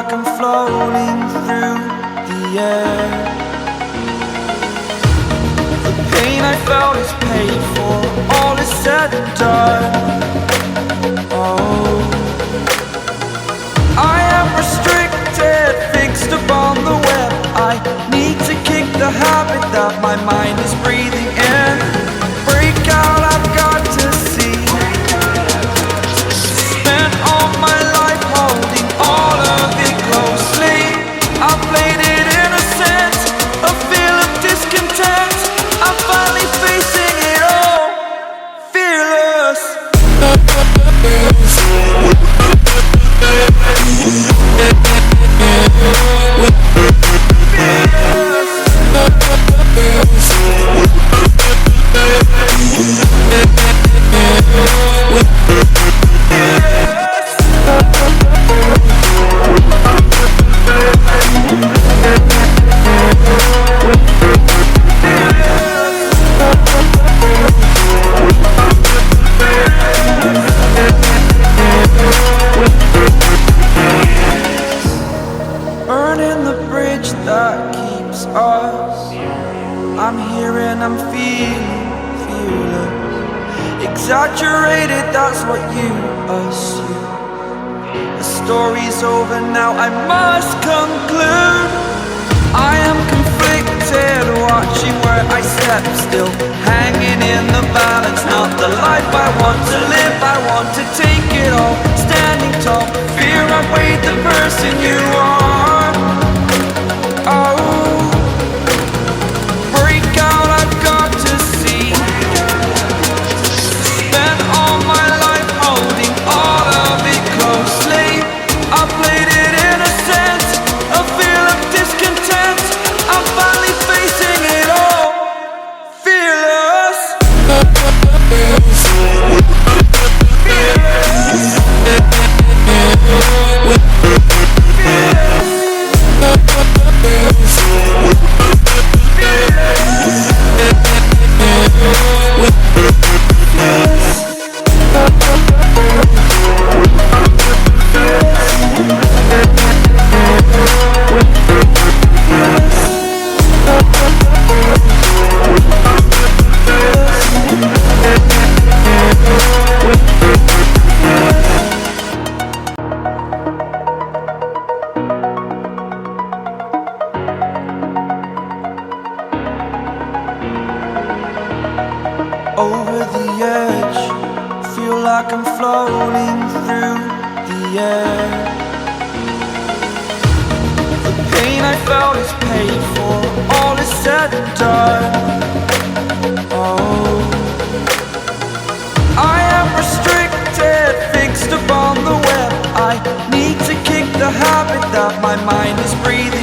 like I'm floating through the air. The pain I felt is paid for, all is said and done. Oh, I am restricted, fixed upon the web. I need to kick the habit that my mind is breathing in. Break out, I've got to see. Spent all my life holding all of it closely. I played it innocent, a feel of discontent. I'm finally facing it all, fearless. Burning the bridge that keeps us. I'm here and I'm feeling fearless. Exaggerated, that's what you assume. The story's over now, I must conclude. I am conflicted, watching where I step still, hanging in the balance. Not the life I want to live, I want to take it all. Standing tall, fear I've weighed the person you are. Oh, break out, I've got to see. Spent all my life holding all of it closely. I played it innocent, a feel of discontent. I'm finally facing it all, fearless. Over the edge, feel like I'm floating through the air. The pain I felt is paid for, all is said and done. Oh, I am restricted, fixed upon the web. I need to kick the habit that my mind is breathing